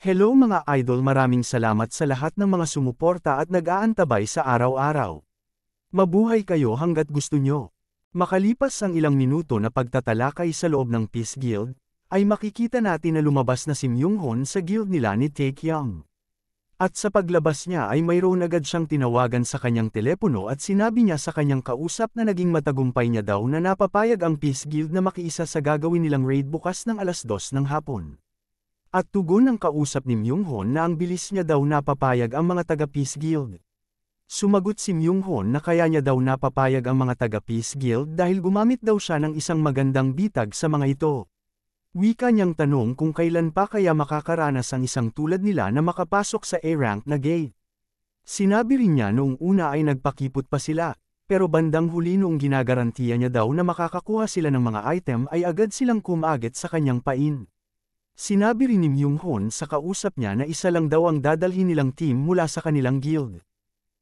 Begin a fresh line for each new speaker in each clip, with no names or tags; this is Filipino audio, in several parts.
Hello mga idol, maraming salamat sa lahat ng mga sumuporta at nag-aantabay sa araw-araw. Mabuhay kayo hanggat gusto nyo. Makalipas ang ilang minuto na pagtatalakay sa loob ng Peace Guild, ay makikita natin na lumabas na si Myunghon sa guild nila ni Taekyung. At sa paglabas niya ay mayroon agad siyang tinawagan sa kanyang telepono at sinabi niya sa kanyang kausap na naging matagumpay niya daw na napapayag ang Peace Guild na makiisa sa gagawin nilang raid bukas ng 2:00 ng hapon. At tugon ng kausap ni Myunghon na ang bilis niya daw napapayag ang mga taga-Peace Guild. Sumagot si Myunghon na kaya niya daw napapayag ang mga taga-Peace Guild dahil gumamit daw siya ng isang magandang bitag sa mga ito. Wika niyang tanong kung kailan pa kaya makakaranas ang isang tulad nila na makapasok sa A-rank na gate. Sinabi rin niya noong una ay nagpakipot pa sila, pero bandang huli noong ginagarantiya niya daw na makakakuha sila ng mga item ay agad silang kumagit sa kanyang pain. Sinabi rin ni Myunghon sa kausap niya na isa lang daw ang dadalhin nilang team mula sa kanilang guild.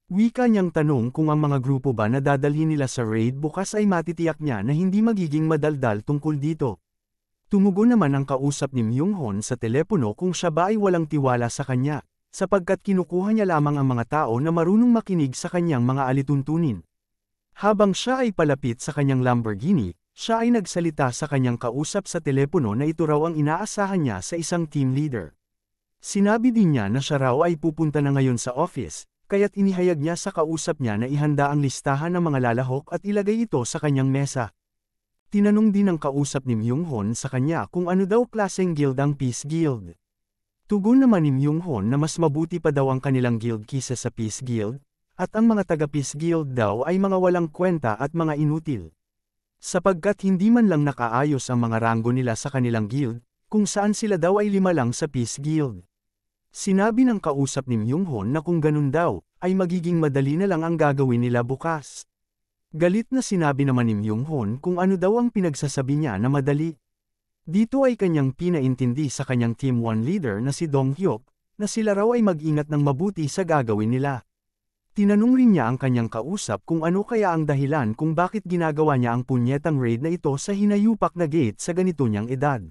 Wika niyang tanong kung ang mga grupo ba na dadalhin nila sa raid bukas ay matitiyak niya na hindi magiging madaldal tungkol dito. Tumugon naman ang kausap ni Myunghon sa telepono kung siya ba ay walang tiwala sa kanya, sapagkat kinukuha niya lamang ang mga tao na marunong makinig sa kanyang mga alituntunin. Habang siya ay palapit sa kanyang Lamborghini, siya ay nagsalita sa kanyang kausap sa telepono na ito raw ang inaasahan niya sa isang team leader. Sinabi din niya na siya raw ay pupunta na ngayon sa office, kaya't inihayag niya sa kausap niya na ihanda ang listahan ng mga lalahok at ilagay ito sa kanyang mesa. Tinanong din ng kausap ni Myunghon sa kanya kung ano daw klaseng guild ang Peace Guild. Tugon naman ni Myunghon na mas mabuti pa daw ang kanilang guild kisa sa Peace Guild, at ang mga taga-Peace Guild daw ay mga walang kwenta at mga inutil. Sapagkat hindi man lang nakaayos ang mga ranggo nila sa kanilang guild, kung saan sila daw ay 5 lang sa Peace Guild. Sinabi ng kausap ni Myunghon na kung ganun daw, ay magiging madali na lang ang gagawin nila bukas. Galit na sinabi naman ni Myunghon kung ano daw ang pinagsasabi niya na madali. Dito ay kanyang pinaintindi sa kanyang Team 1 leader na si Dong Hyuk, na sila raw ay mag-ingat ng mabuti sa gagawin nila. Tinanong rin niya ang kanyang kausap kung ano kaya ang dahilan kung bakit ginagawa niya ang punyetang raid na ito sa hinayupak na gate sa ganito niyang edad.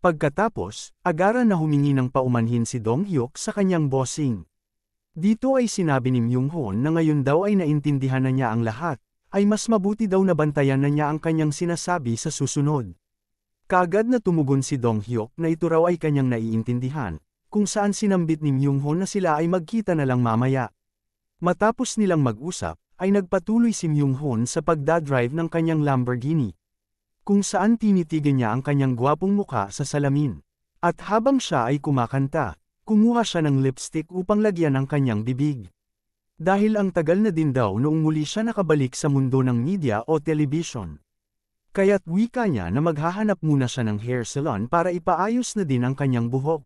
Pagkatapos, agaran na humingi ng paumanhin si Dong Hyuk sa kanyang bossing. Dito ay sinabi ni Myunghon na ngayon daw ay naintindihan na niya ang lahat, ay mas mabuti daw na bantayan na niya ang kanyang sinasabi sa susunod. Kaagad na tumugon si Dong Hyuk na ito raw ay kanyang naiintindihan, kung saan sinambit ni Myunghon na sila ay magkita na lang mamaya. Matapos nilang mag-usap, ay nagpatuloy si Myunghon sa pagdadrive ng kanyang Lamborghini, kung saan tinitigan niya ang kanyang gwapong mukha sa salamin. At habang siya ay kumakanta, kumuha siya ng lipstick upang lagyan ang kanyang bibig. Dahil ang tagal na din daw noong muli siya nakabalik sa mundo ng media o television. Kaya't wika niya na maghahanap muna siya ng hair salon para ipaayos na din ang kanyang buhok.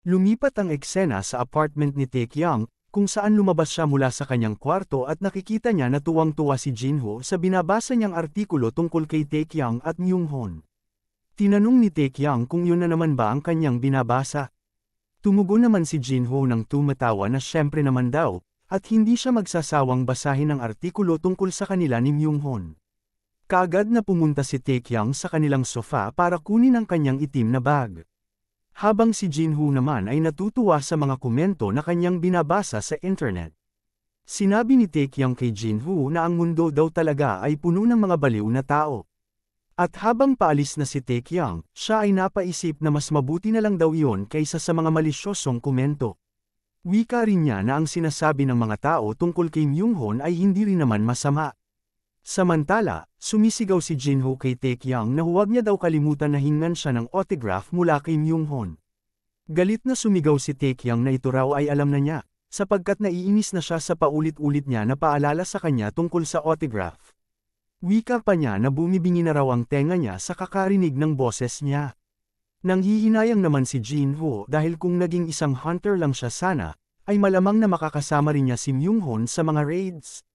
Lumipat ang eksena sa apartment ni Taekyung, kung saan lumabas siya mula sa kanyang kwarto at nakikita niya na tuwang-tuwa si Jinho sa binabasa niyang artikulo tungkol kay Taekyung at Myunghon. Tinanong ni Taekyung kung yun na naman ba ang kanyang binabasa. Tumugon naman si Jinho ng tumatawa na syempre naman daw, at hindi siya magsasawang basahin ang artikulo tungkol sa kanila ni Myunghon. Kaagad na pumunta si Taekyung sa kanilang sofa para kunin ang kanyang itim na bag. Habang si Jinho naman ay natutuwa sa mga komento na kanyang binabasa sa internet. Sinabi ni Taekyung kay Jinho na ang mundo daw talaga ay puno ng mga baliw na tao. At habang paalis na si Taekyung, siya ay napaisip na mas mabuti na lang daw iyon kaysa sa mga malisyosong komento. Wika rin niya na ang sinasabi ng mga tao tungkol kay Myunghon ay hindi rin naman masama. Samantala, sumisigaw si Jinho kay Taekyung na huwag niya daw kalimutan na hingan siya ng autograph mula kay Myunghon. Galit na sumigaw si Taekyung na ito raw ay alam na niya, sapagkat naiinis na siya sa paulit-ulit niya na paalala sa kanya tungkol sa autograph. Wika pa niya na bumibingi na raw ang tenga niya sa kakarinig ng boses niya. Nanghihinayang naman si Jinho dahil kung naging isang hunter lang siya sana, ay malamang na makakasama rin niya si Myunghon sa mga raids.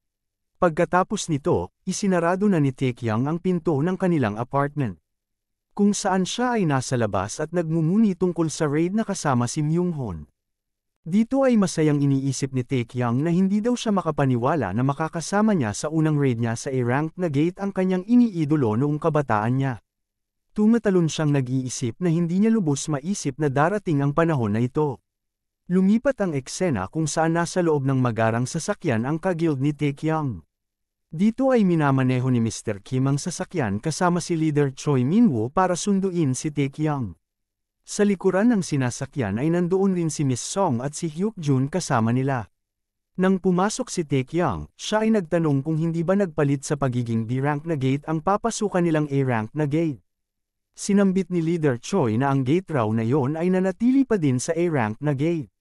Pagkatapos nito, isinarado na ni Taekyung ang pinto ng kanilang apartment. Kung saan siya ay nasa labas at nagmumuni tungkol sa raid na kasama si Myunghon. Dito ay masayang iniisip ni Taekyung na hindi daw siya makapaniwala na makakasama niya sa unang raid niya sa A-rank na gate ang kanyang iniidolo noong kabataan niya. Tumatalon siyang nag-iisip na hindi niya lubos maisip na darating ang panahon na ito. Lumipat ang eksena kung saan nasa loob ng magarang sasakyan ang ka-guild ni Taekyang. Dito ay minamaneho ni Mr. Kim ang sasakyan kasama si Leader Choi Min-woo para sunduin si Taekyang. Sa likuran ng sinasakyan ay nandoon rin si Miss Song at si Hyuk-jun kasama nila. Nang pumasok si Taekyang, siya ay nagtanong kung hindi ba nagpalit sa pagiging B-rank na gate ang papasukan nilang A-rank na gate. Sinambit ni Leader Choi na ang gate raw na yon ay nanatili pa din sa A-rank na gate.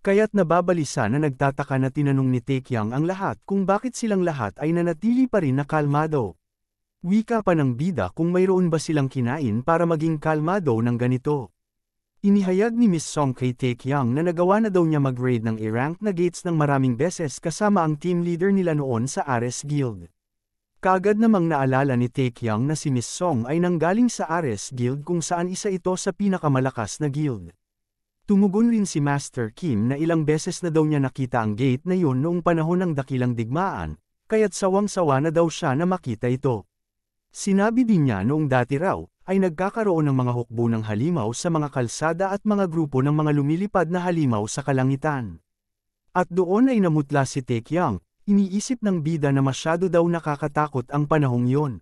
Kaya't nababalisa na nagtataka na tinanong ni Taekyang ang lahat kung bakit silang lahat ay nanatili pa rin na kalmado. Wika pa ng bida kung mayroon ba silang kinain para maging kalmado ng ganito. Inihayag ni Miss Song kay Taekyang na nagawa na daw niya mag-raid ng A-rank na gates ng maraming beses kasama ang team leader nila noon sa Ares Guild. Kaagad namang naalala ni Taekyang na si Miss Song ay nanggaling sa Ares Guild kung saan isa ito sa pinakamalakas na guild. Tumugon rin si Master Kim na ilang beses na daw niya nakita ang gate na yun noong panahon ng dakilang digmaan, kaya't sawang-sawa na daw siya na makita ito. Sinabi din niya noong dati raw, ay nagkakaroon ng mga hukbo ng halimaw sa mga kalsada at mga grupo ng mga lumilipad na halimaw sa kalangitan. At doon ay namutla si Taekyang, iniisip ng bida na masyado daw nakakatakot ang panahong yon.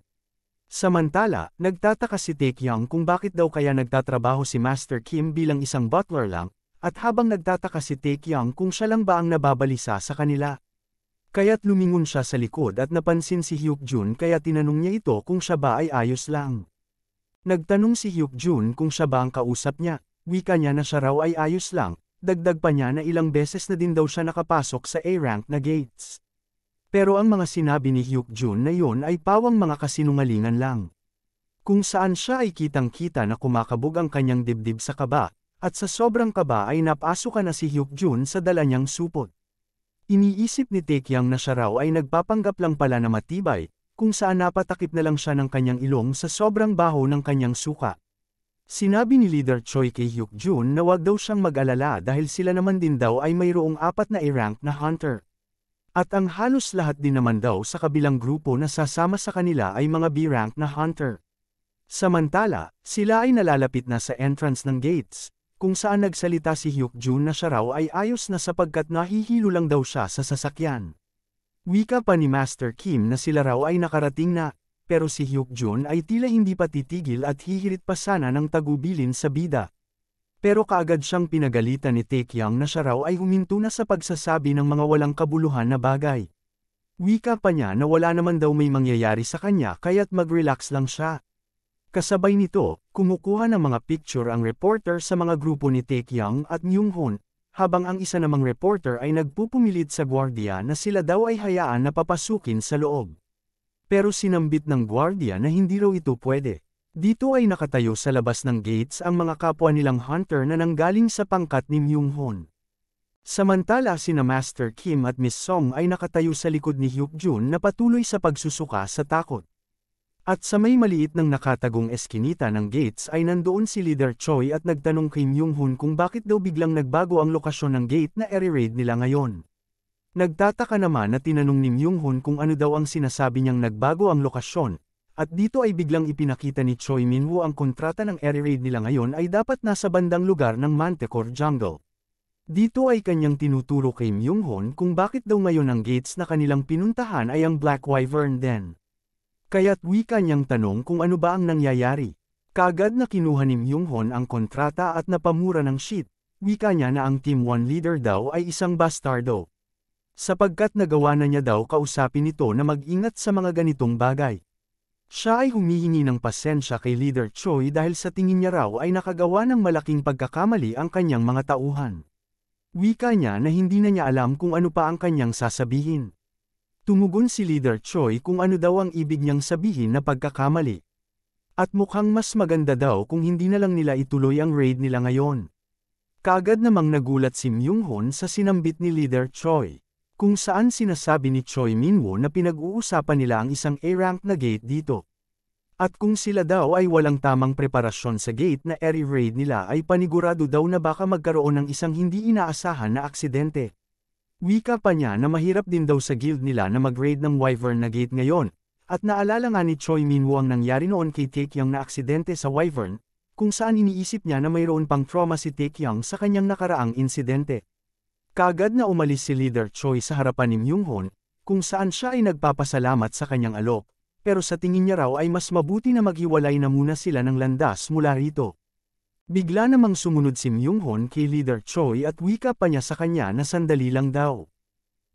Samantala, nagtataka si Taekyang kung bakit daw kaya nagtatrabaho si Master Kim bilang isang butler lang, at habang nagtataka si Taekyang kung siya lang ba ang nababalisa sa kanila. Kaya't lumingon siya sa likod at napansin si Hyuk-jun kaya tinanong niya ito kung siya ba ay ayos lang. Nagtanong si Hyuk-jun kung siya ba ang kausap niya, wika niya na siya raw ay ayos lang, dagdag pa niya na ilang beses na din daw siya nakapasok sa A-rank na gates. Pero ang mga sinabi ni Hyuk-jun na yon ay pawang mga kasinungalingan lang. Kung saan siya ay kitang-kita na kumakabog ang kanyang dibdib sa kaba, at sa sobrang kaba ay napasukan na si Hyuk-jun sa dala niyang supot. Iniisip ni Taekyang na siya raw ay nagpapanggap lang pala na matibay, kung saan napatakip na lang siya ng kanyang ilong sa sobrang baho ng kanyang suka. Sinabi ni Leader Choi kay Hyuk-jun na wag daw siyang mag-alala dahil sila naman din daw ay mayroong 4 na A-rank na hunter. At ang halos lahat din naman daw sa kabilang grupo na sasama sa kanila ay mga B-rank na hunter. Samantala, sila ay nalalapit na sa entrance ng gates, kung saan nagsalita si Hyuk-jun na siya raw ay ayos na sapagkat nahihilo lang daw siya sa sasakyan. Wika pa ni Master Kim na sila raw ay nakarating na, pero si Hyuk-jun ay tila hindi pa titigil at hihirit pa sana ng tagubilin sa bida. Pero kaagad siyang pinagalitan ni Taekyang na siya raw ay huminto na sa pagsasabi ng mga walang kabuluhan na bagay. Wika pa niya na wala naman daw may mangyayari sa kanya kaya't mag-relax lang siya. Kasabay nito, kumukuha ng mga picture ang reporter sa mga grupo ni Taekyang at Myung-hun, habang ang isa namang reporter ay nagpupumilit sa gwardiya na sila daw ay hayaan na papasukin sa loob. Pero sinambit ng gwardiya na hindi raw ito pwede. Dito ay nakatayo sa labas ng gates ang mga kapwa nilang hunter na nanggaling sa pangkat ni Myung-hun. Samantala sina Master Kim at Miss Song ay nakatayo sa likod ni Hyuk-jun na patuloy sa pagsusuka sa takot. At sa may maliit ng nakatagong eskinita ng gates ay nandoon si Leader Choi at nagtanong kay Myung-hun kung bakit daw biglang nagbago ang lokasyon ng gate na i-raid nila ngayon. Nagtataka naman na tinanong ni Myung-hun kung ano daw ang sinasabi niyang nagbago ang lokasyon, at dito ay biglang ipinakita ni Choi Min-woo ang kontrata ng i-raid nila ngayon ay dapat nasa bandang lugar ng Manticore Jungle. Dito ay kanyang tinuturo kay Myung-hun kung bakit daw ngayon ang gates na kanilang pinuntahan ay ang Black Wyvern Den. Kaya't wika niyang tanong kung ano ba ang nangyayari. Kaagad na kinuha ni Myung-hun ang kontrata at napamura ng sheet, wika niya na ang Team 1 leader daw ay isang bastardo. Sapagkat nagawa na niya daw kausapin ito na mag-ingat sa mga ganitong bagay. Siya ay humihingi ng pasensya kay Leader Choi dahil sa tingin niya raw ay nakagawa ng malaking pagkakamali ang kanyang mga tauhan. Wika niya na hindi na niya alam kung ano pa ang kanyang sasabihin. Tumugon si Leader Choi kung ano daw ang ibig niyang sabihin na pagkakamali. At mukhang mas maganda daw kung hindi na lang nila ituloy ang raid nila ngayon. Kaagad namang nagulat si Myung-hun sa sinambit ni Leader Choi, kung saan sinasabi ni Choi Min-woo na pinag-uusapan nila ang isang A-rank na gate dito. At kung sila daw ay walang tamang preparasyon sa gate na i-raid nila ay panigurado daw na baka magkaroon ng isang hindi inaasahan na aksidente. Wika pa niya na mahirap din daw sa guild nila na mag-raid ng Wyvern na gate ngayon, At naalala nga ni Choi Minwoo ang nangyari noon kay Taekyung na aksidente sa Wyvern, kung saan iniisip niya na mayroon pang trauma si Taekyung sa kanyang nakaraang insidente. Kaagad na umalis si Leader Choi sa harapan ni Myunghon, kung saan siya ay nagpapasalamat sa kanyang alok, pero sa tingin niya raw ay mas mabuti na maghiwalay na muna sila ng landas mula rito. Bigla namang sumunod si Myunghon kay Leader Choi at wika pa niya sa kanya na sandali lang daw.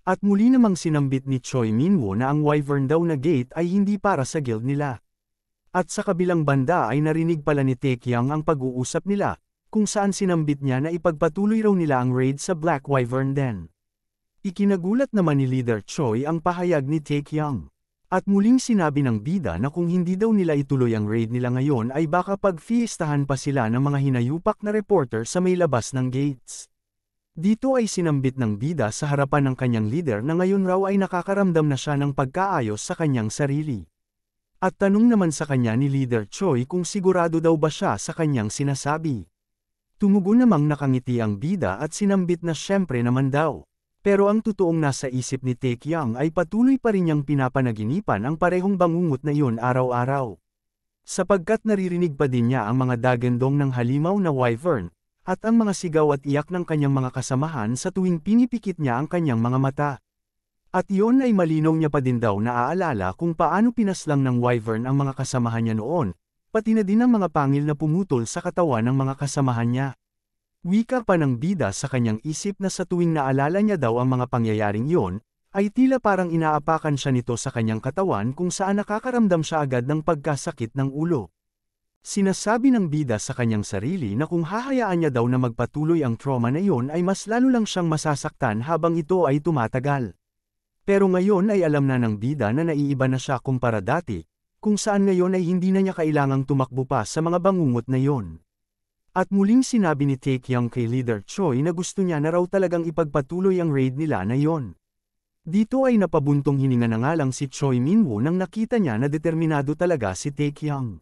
At muli namang sinambit ni Choi Minwoo na ang Wyvern daw na gate ay hindi para sa guild nila. At sa kabilang banda ay narinig pala ni Taekyung ang pag-uusap nila, kung saan sinambit niya na ipagpatuloy raw nila ang raid sa Black Wyvern den. Ikinagulat naman ni Leader Choi ang pahayag ni Taekyung. At muling sinabi ng bida na kung hindi daw nila ituloy ang raid nila ngayon ay baka pag-fiestahan pa sila ng mga hinayupak na reporter sa may labas ng gates. Dito ay sinambit ng bida sa harapan ng kanyang leader na ngayon raw ay nakakaramdam na siya ng pagkaayos sa kanyang sarili. At tanong naman sa kanya ni Leader Choi kung sigurado daw ba siya sa kanyang sinasabi. Tumugon namang nakangiti ang bida at sinambit na syempre naman daw. Pero ang totoong nasa isip ni Taekyung ay patuloy pa rin niyang pinapanaginipan ang parehong bangungot na iyon araw-araw. Sapagkat naririnig pa din niya ang mga dagandong ng halimaw na wyvern, at ang mga sigaw at iyak ng kanyang mga kasamahan sa tuwing pinipikit niya ang kanyang mga mata. At iyon ay malinaw niya pa din daw naaalala kung paano pinaslang ng wyvern ang mga kasamahan niya noon, pati na din ang mga pangil na pumutol sa katawan ng mga kasamahan niya. Wika pa ng bida sa kanyang isip na sa tuwing naalala niya daw ang mga pangyayaring iyon, ay tila parang inaapakan siya nito sa kanyang katawan kung saan nakakaramdam siya agad ng pagkasakit ng ulo. Sinasabi ng bida sa kanyang sarili na kung hahayaan niya daw na magpatuloy ang trauma na iyon ay mas lalo lang siyang masasaktan habang ito ay tumatagal. Pero ngayon ay alam na ng bida na naiiba na siya kumpara dati, kung saan ngayon ay hindi na niya kailangang tumakbo pa sa mga bangungot na iyon. At muling sinabi ni Taekyung kay Leader Choi na gusto niya na raw talagang ipagpatuloy ang raid nila na iyon. Dito ay napabuntong hininga na nga lang si Choi Minwoo nang nakita niya na determinado talaga si Taekyung.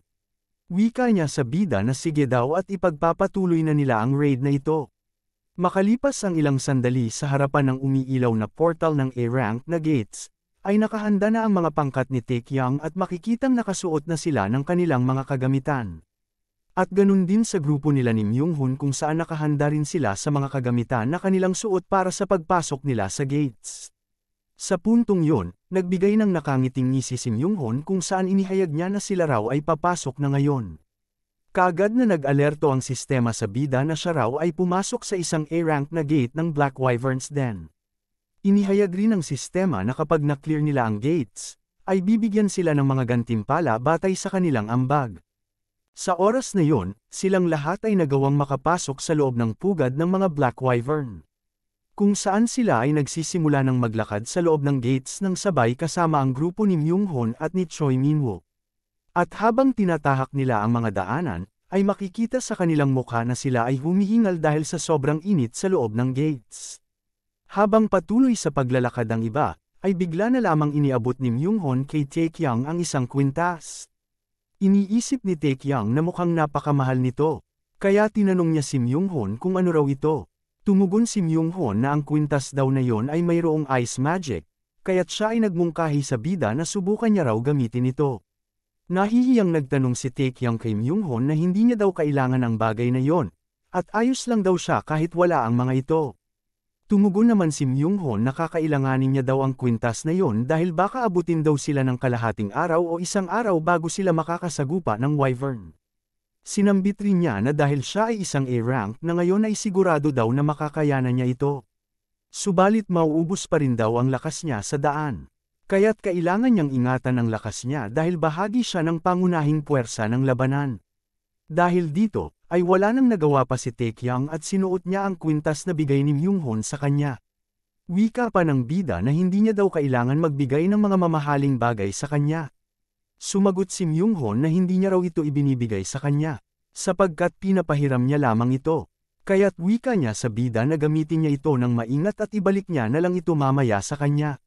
Wika niya sa bida na sige daw at ipagpapatuloy na nila ang raid na ito. Makalipas ang ilang sandali sa harapan ng umiilaw na portal ng A-rank na gates, ay nakahanda na ang mga pangkat ni Taekyung at makikitang nakasuot na sila ng kanilang mga kagamitan. At ganun din sa grupo nila ni Myunghon kung saan nakahanda rin sila sa mga kagamitan na kanilang suot para sa pagpasok nila sa gates. Sa puntong yun, nagbigay ng nakangiting ngisi si Myunghon kung saan inihayag niya na sila raw ay papasok na ngayon. Kaagad na nag-alerto ang sistema sa bida na siya raw ay pumasok sa isang A-rank na gate ng Black Wyvern's Den. Inihayag rin ng sistema na kapag na-clear nila ang gates, ay bibigyan sila ng mga gantimpala batay sa kanilang ambag. Sa oras na yun, silang lahat ay nagawang makapasok sa loob ng pugad ng mga Black Wyvern. Kung saan sila ay nagsisimula ng maglakad sa loob ng gates ng sabay kasama ang grupo ni Myunghon at ni Choi Minwoo. At habang tinatahak nila ang mga daanan, ay makikita sa kanilang mukha na sila ay humihingal dahil sa sobrang init sa loob ng gates. Habang patuloy sa paglalakad ang iba, ay bigla na lamang iniabot ni Myunghon kay Taekyung ang isang kwintas. Iniisip ni Taekyung na mukhang napakamahal nito, kaya tinanong niya si Myunghon kung ano raw ito. Tumugon si Myunghon na ang kwintas daw na yon ay mayroong ice magic, kaya't siya ay nagmungkahi sa bida na subukan niya raw gamitin ito. Nahihiyang nagtanong si Taekyung kay Myunghon na hindi niya daw kailangan ang bagay na yon, at ayos lang daw siya kahit wala ang mga ito. Tumugon naman si Myunghon na kakailanganin niya daw ang kwintas na yon dahil baka abutin daw sila ng kalahating araw o isang araw bago sila makakasagupa ng wyvern. Sinambit rin niya na dahil siya ay isang A-rank na ngayon ay sigurado daw na makakayanan niya ito. Subalit mauubos pa rin daw ang lakas niya sa daan. Kaya't kailangan niyang ingatan ang lakas niya dahil bahagi siya ng pangunahing puwersa ng labanan. Dahil dito, ay wala nang nagawa pa si Taekyung at sinuot niya ang kwintas na bigay ni Myunghon sa kanya. Wika pa ng bida na hindi niya daw kailangan magbigay ng mga mamahaling bagay sa kanya. Sumagot si Myunghon na hindi niya raw ito ibinibigay sa kanya, sapagkat pinapahiram niya lamang ito. Kaya't wika niya sa bida na gamitin niya ito ng maingat at ibalik niya na lang ito mamaya sa kanya.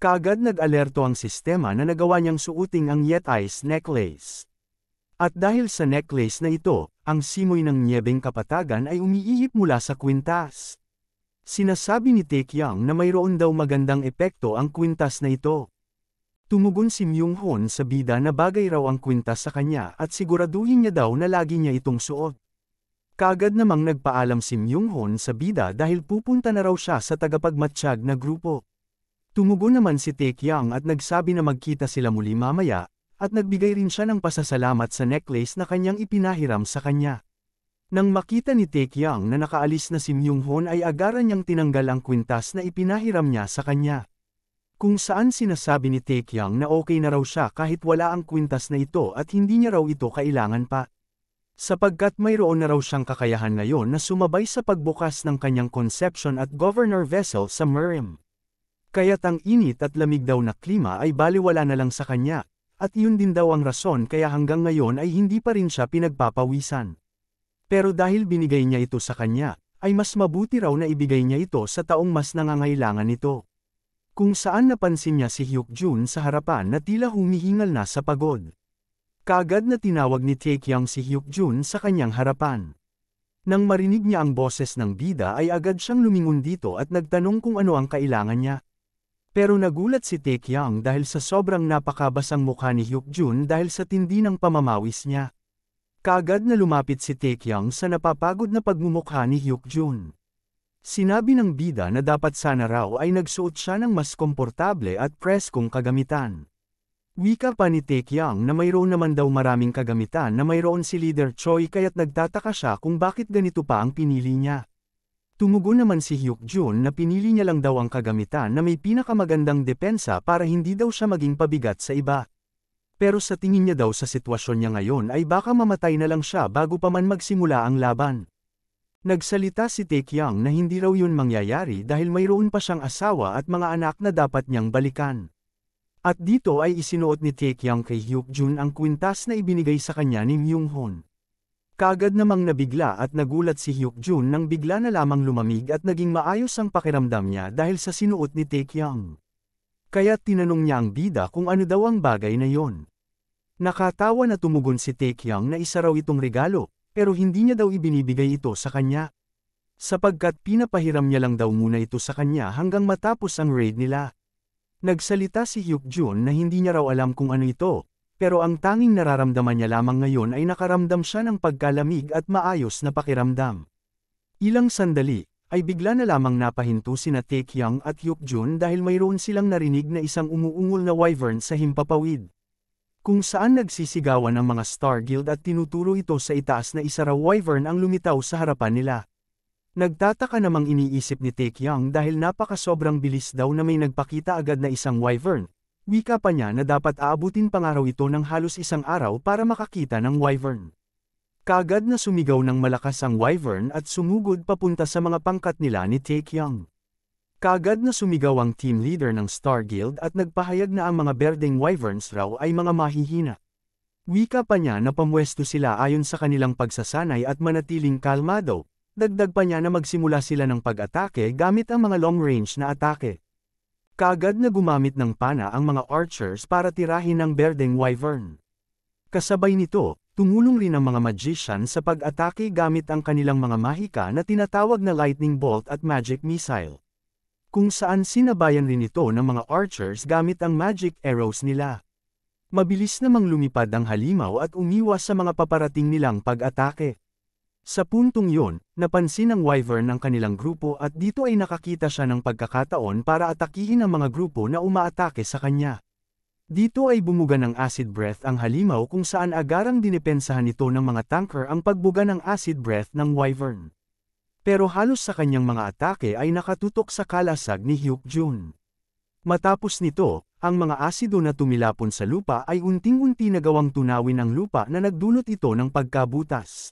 Kaagad nag-alerto ang sistema na nagawa niyang suoting ang Yet Ice necklace. At dahil sa necklace na ito, ang simoy ng nyebeng kapatagan ay umiihip mula sa kwintas. Sinasabi ni Taekyung na mayroon daw magandang epekto ang kwintas na ito. Tumugon si Myung-hun sa bida na bagay raw ang kwintas sa kanya at siguraduhin niya daw na lagi niya itong suot. Kaagad namang nagpaalam si Myung-hun sa bida dahil pupunta na raw siya sa tagapagmatsyag na grupo. Tumugon naman si Taekyang at nagsabi na magkita sila muli mamaya, at nagbigay rin siya ng pasasalamat sa necklace na kanyang ipinahiram sa kanya. Nang makita ni Taekyang na nakaalis na si Myung-hun ay agaran niyang tinanggal ang kwintas na ipinahiram niya sa kanya. Kung saan sinasabi ni Taekyang na okay na raw siya kahit wala ang kwintas na ito at hindi niya raw ito kailangan pa. Sapagkat mayroon na raw siyang kakayahan ngayon na sumabay sa pagbukas ng kanyang conception at governor vessel sa Murim. Kaya't ang init at lamig daw na klima ay baliwala na lang sa kanya, at yun din daw ang rason kaya hanggang ngayon ay hindi pa rin siya pinagpapawisan. Pero dahil binigay niya ito sa kanya, ay mas mabuti raw na ibigay niya ito sa taong mas nangangailangan nito. Kung saan napansin niya si Hyuk-jun sa harapan na tila humihingal na sa pagod. Kaagad na tinawag ni Taekyang si Hyuk-jun sa kanyang harapan. Nang marinig niya ang boses ng bida ay agad siyang lumingon dito at nagtanong kung ano ang kailangan niya. Pero nagulat si Taekyang dahil sa sobrang napakabasang mukha ni Hyuk-jun dahil sa tindi ng pamamawis niya. Kaagad na lumapit si Taekyang sa napapagod na pagmumukha ni Hyuk-jun. Sinabi ng bida na dapat sana raw ay nagsuot siya ng mas komportable at preskong kagamitan. Wika pa ni Taekyang na mayroon naman daw maraming kagamitan na mayroon si Leader Choi kaya't nagtataka siya kung bakit ganito pa ang pinili niya. Tumugon naman si Hyuk-jun na pinili niya lang daw ang kagamitan na may pinakamagandang depensa para hindi daw siya maging pabigat sa iba. Pero sa tingin niya daw sa sitwasyon niya ngayon ay baka mamatay na lang siya bago pa man magsimula ang laban. Nagsalita si Taekyang na hindi raw yun mangyayari dahil mayroon pa siyang asawa at mga anak na dapat niyang balikan. At dito ay isinuot ni Taekyang kay Hyuk-jun ang kwintas na ibinigay sa kanya ni Myung-hun. Kaagad namang nabigla at nagulat si Hyuk-jun nang bigla na lamang lumamig at naging maayos ang pakiramdam niya dahil sa sinuot ni Taekyang. Kaya tinanong niya ang bida kung ano daw ang bagay na yon. Nakatawa na tumugon si Taekyang na isa raw itong regalo, pero hindi niya daw ibinibigay ito sa kanya. Sapagkat pinapahiram niya lang daw muna ito sa kanya hanggang matapos ang raid nila. Nagsalita si Hyuk-jun na hindi niya raw alam kung ano ito, pero ang tanging nararamdaman niya lamang ngayon ay nakaramdam siya ng pagkalamig at maayos na pakiramdam. Ilang sandali, ay bigla na lamang napahinto sina Taekyang at Hyuk-jun dahil mayroon silang narinig na isang umuungol na wyvern sa himpapawid. Kung saan nagsisigawan ang mga Star Guild at tinuturo ito sa itaas na isa raw wyvern ang lumitaw sa harapan nila. Nagtataka namang iniisip ni Taekyang dahil napakasobrang bilis daw na may nagpakita agad na isang wyvern. Wika pa niya na dapat aabutin pa nga raw ito ng halos isang araw para makakita ng wyvern. Kaagad na sumigaw ng malakas ang wyvern at sumugod papunta sa mga pangkat nila ni Taekyang. Kaagad na sumigaw ang team leader ng Star Guild at nagpahayag na ang mga berdeng wyverns raw ay mga mahihina. Wika pa niya na pamwesto sila ayon sa kanilang pagsasanay at manatiling kalmado, dagdag pa niya na magsimula sila ng pag-atake gamit ang mga long-range na atake. Kaagad na gumamit ng pana ang mga archers para tirahin ang berdeng wyvern. Kasabay nito, tumulong rin ang mga magician sa pag-atake gamit ang kanilang mga mahika na tinatawag na lightning bolt at magic missile. Kung saan sinabayan rin ito ng mga archers gamit ang magic arrows nila. Mabilis namang lumipad ang halimaw at umiwas sa mga paparating nilang pag-atake. Sa puntong yon, napansin ng wyvern ng kanilang grupo at dito ay nakakita siya ng pagkakataon para atakihin ang mga grupo na umaatake sa kanya. Dito ay bumuga ng acid breath ang halimaw kung saan agarang dinipensahan ito ng mga tanker ang pagbuga ng acid breath ng wyvern. Pero halos sa kanyang mga atake ay nakatutok sa kalasag ni Hyuk-jun. Matapos nito, ang mga asido na tumilapon sa lupa ay unting-unti nagawang tunawin ang lupa na nagdulot ito ng pagkabutas.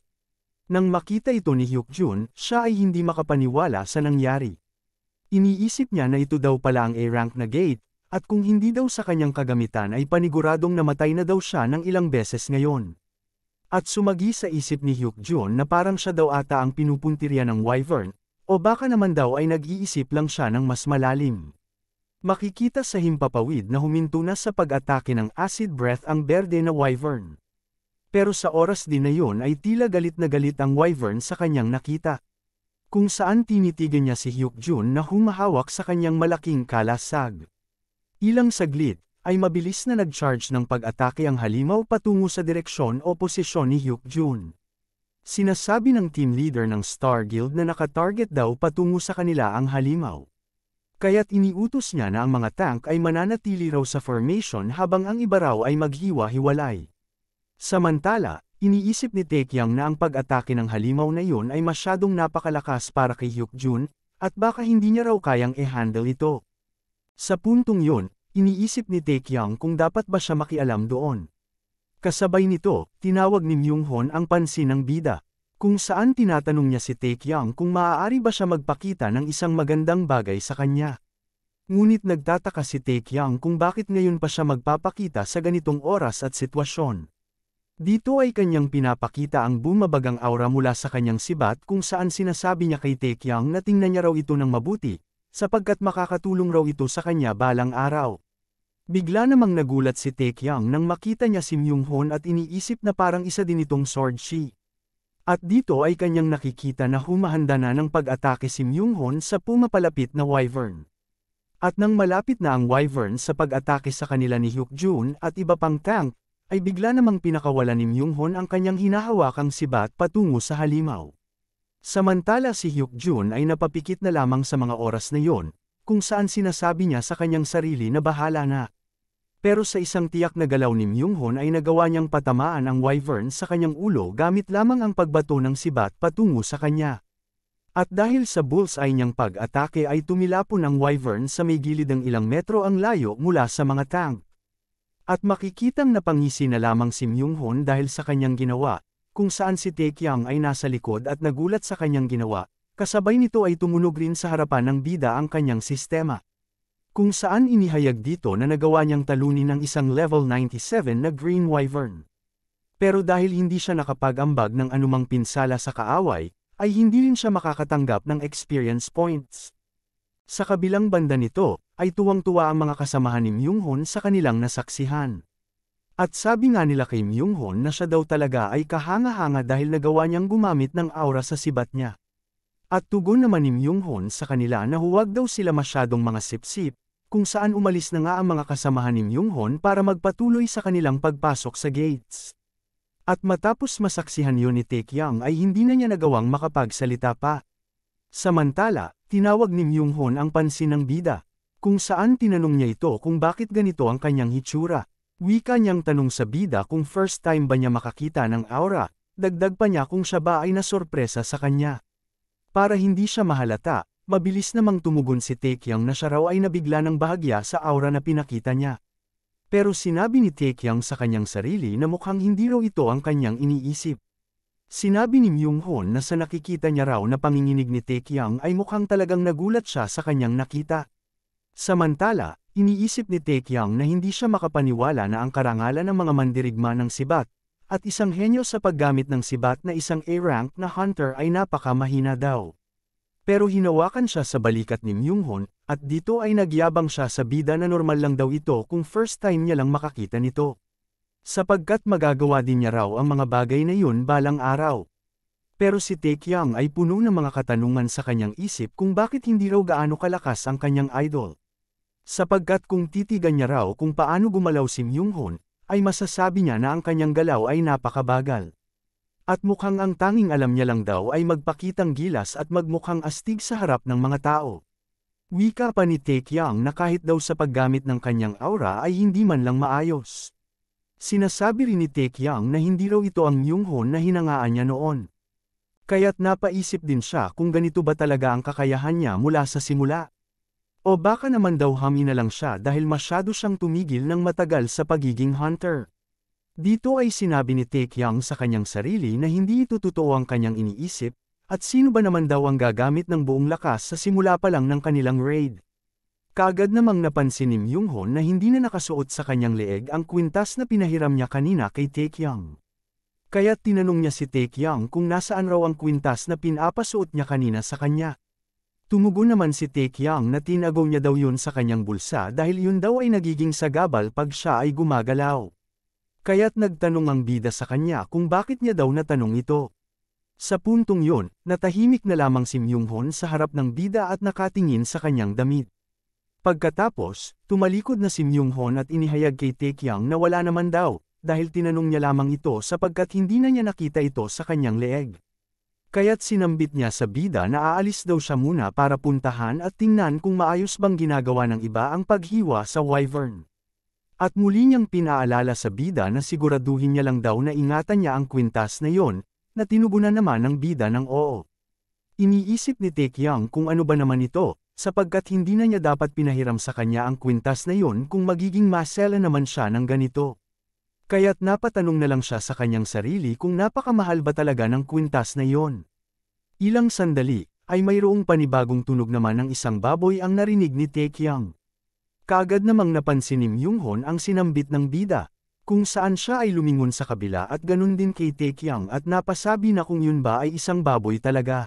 Nang makita ito ni Hyuk-jun, siya ay hindi makapaniwala sa nangyari. Iniisip niya na ito daw pala ang A-rank na gate, at kung hindi daw sa kanyang kagamitan ay paniguradong namatay na daw siya ng ilang beses ngayon. At sumagi sa isip ni Hyuk-jun na parang siya daw ata ang pinupuntirya ng wyvern, o baka naman daw ay nag-iisip lang siya ng mas malalim. Makikita sa himpapawid na huminto na sa pag-atake ng acid breath ang berde na wyvern. Pero sa oras din na yon ay tila galit na galit ang wyvern sa kanyang nakita. Kung saan tinitigan niya si Hyuk-jun na humahawak sa kanyang malaking kalasag. Ilang saglit, ay mabilis na nag-charge ng pag-atake ang halimaw patungo sa direksyon o posisyon ni Hyukjun. Sinasabi ng team leader ng Star Guild na nakatarget daw patungo sa kanila ang halimaw. Kaya't iniutos niya na ang mga tank ay mananatili raw sa formation habang ang iba raw ay maghiwa-hiwalay. Samantala, iniisip ni Taekyang na ang pag-atake ng halimaw na iyon ay masyadong napakalakas para kay Hyukjun, at baka hindi niya raw kayang i-handle ito. Sa puntong yun, iniisip ni Taekyang kung dapat ba siya makialam doon. Kasabay nito, tinawag ni Myunghon ang pansin ng bida, kung saan tinatanong niya si Taekyang kung maaari ba siya magpakita ng isang magandang bagay sa kanya. Ngunit nagtataka si Taekyang kung bakit ngayon pa siya magpapakita sa ganitong oras at sitwasyon. Dito ay kanyang pinapakita ang bumabagang aura mula sa kanyang sibat kung saan sinasabi niya kay Taekyang na tingnan niya raw ito ng mabuti, sapagkat makakatulong raw ito sa kanya balang araw. Bigla namang nagulat si Taekyang nang makita niya si Myunghon at iniisip na parang isa din itong sword shi. At dito ay kanyang nakikita na humahanda na ng pag-atake si Myunghon sa pumapalapit na Wyvern. At nang malapit na ang Wyvern sa pag-atake sa kanila ni Hyukjun at iba pang tank, ay bigla namang pinakawalan ni Myunghon ang kanyang hinahawakang sibat patungo sa halimaw. Samantala si Hyukjun ay napapikit na lamang sa mga oras na yon, kung saan sinasabi niya sa kanyang sarili na bahala na. Pero sa isang tiyak na galaw ni Myunghon ay nagawa niyang patamaan ang Wyvern sa kanyang ulo gamit lamang ang pagbato ng sibat patungo sa kanya. At dahil sa bullseye niyang pag-atake ay tumilapon ang Wyvern sa may gilid ng ilang metro ang layo mula sa mga tank. At makikitang napangisi na lamang si Myunghon dahil sa kanyang ginawa, kung saan si Taekyang ay nasa likod at nagulat sa kanyang ginawa, kasabay nito ay tumunog rin sa harapan ng bida ang kanyang sistema. Kung saan inihayag dito na nagawa niyang talunin ng isang level 97 na Green Wyvern. Pero dahil hindi siya nakapag-ambag ng anumang pinsala sa kaaway, ay hindi rin siya makakatanggap ng experience points. Sa kabilang banda nito, ay tuwang-tuwa ang mga kasamahan ni Myunghon sa kanilang nasaksihan. At sabi nga nila kay Myunghon na siya daw talaga ay kahanga-hanga dahil nagawa niyang gumamit ng aura sa sibat niya. At tugon naman ni Myunghon sa kanila na huwag daw sila masyadong mga sip-sip, kung saan umalis na nga ang mga kasamahan ni Myunghon para magpatuloy sa kanilang pagpasok sa gates. At matapos masaksihan yun ni Taekyang ay hindi na niya nagawang makapagsalita pa. Samantala, tinawag ni Myunghon ang pansin ng bida, kung saan tinanong niya ito kung bakit ganito ang kanyang hitsura. Wika niyang tanong sa bida kung first time ba niya makakita ng aura, dagdag pa niya kung siya ba ay nasorpresa sa kanya. Para hindi siya mahalata, mabilis namang tumugon si Taekyang na siya raw ay nabigla ng bahagya sa aura na pinakita niya. Pero sinabi ni Taekyang sa kanyang sarili na mukhang hindi raw ito ang kanyang iniisip. Sinabi ni Myunghon na sa nakikita niya raw na panginginig ni Taekyang ay mukhang talagang nagulat siya sa kanyang nakita. Samantala, iniisip ni Taekyang na hindi siya makapaniwala na ang karangalan ng mga mandirigma ng sibat, at isang henyo sa paggamit ng sibat na isang A-rank na hunter ay napakamahina daw. Pero hinawakan siya sa balikat ni Myunghon, at dito ay nagyabang siya sa bida na normal lang daw ito kung first time niya lang makakita nito. Sapagkat magagawa din niya raw ang mga bagay na yun balang araw. Pero si Taekyang ay puno ng mga katanungan sa kanyang isip kung bakit hindi raw gaano kalakas ang kanyang idol. Sapagkat kung titigan niya raw kung paano gumalaw si Myunghon, ay masasabi niya na ang kanyang galaw ay napakabagal. At mukhang ang tanging alam niya lang daw ay magpakitang gilas at magmukhang astig sa harap ng mga tao. Wika pa ni Taekyang na kahit daw sa paggamit ng kanyang aura ay hindi man lang maayos. Sinasabi rin ni Taekyang na hindi raw ito ang Myunghon na hinangaan niya noon. Kaya't napaisip din siya kung ganito ba talaga ang kakayahan niya mula sa simula. O baka naman daw hami na lang siya dahil masyado siyang tumigil ng matagal sa pagiging hunter. Dito ay sinabi ni Taekyang sa kanyang sarili na hindi ito totoo ang kanyang iniisip, at sino ba naman daw ang gagamit ng buong lakas sa simula pa lang ng kanilang raid. Kaagad namang napansin ni Myunghon na hindi na nakasuot sa kanyang leeg ang kwintas na pinahiram niya kanina kay Taekyang. Kaya't tinanong niya si Taekyang kung nasaan raw ang kwintas na pinapasuot niya kanina sa kanya. Tumugon naman si Taekyang na tinagaw niya daw yun sa kanyang bulsa dahil yun daw ay nagiging sagabal pag siya ay gumagalaw. Kaya't nagtanong ang bida sa kanya kung bakit niya daw natanong ito. Sa puntong yun, natahimik na lamang si Myunghon sa harap ng bida at nakatingin sa kanyang damit. Pagkatapos, tumalikod na si Myung-hon at inihayag kay Taekyang na wala naman daw, dahil tinanong niya lamang ito sapagkat hindi na niya nakita ito sa kanyang leeg. Kaya't sinambit niya sa bida na aalis daw siya muna para puntahan at tingnan kung maayos bang ginagawa ng iba ang paghiwa sa wyvern. At muli niyang pinaalala sa bida na siguraduhin niya lang daw na ingatan niya ang kwintas na yon, na tinugunan naman ng bida ng oo. Iniisip ni Taekyang kung ano ba naman ito, sapagkat hindi na niya dapat pinahiram sa kanya ang kwintas na yon kung magiging masela naman siya ng ganito. Kaya't napatanong na lang siya sa kanyang sarili kung napakamahal ba talaga ng kwintas na yon. Ilang sandali, ay mayroong panibagong tunog naman ng isang baboy ang narinig ni Taekyang. Kaagad namang napansin ni Myung-hon ang sinambit ng bida, kung saan siya ay lumingon sa kabila at ganun din kay Taekyang at napasabi na kung yun ba ay isang baboy talaga.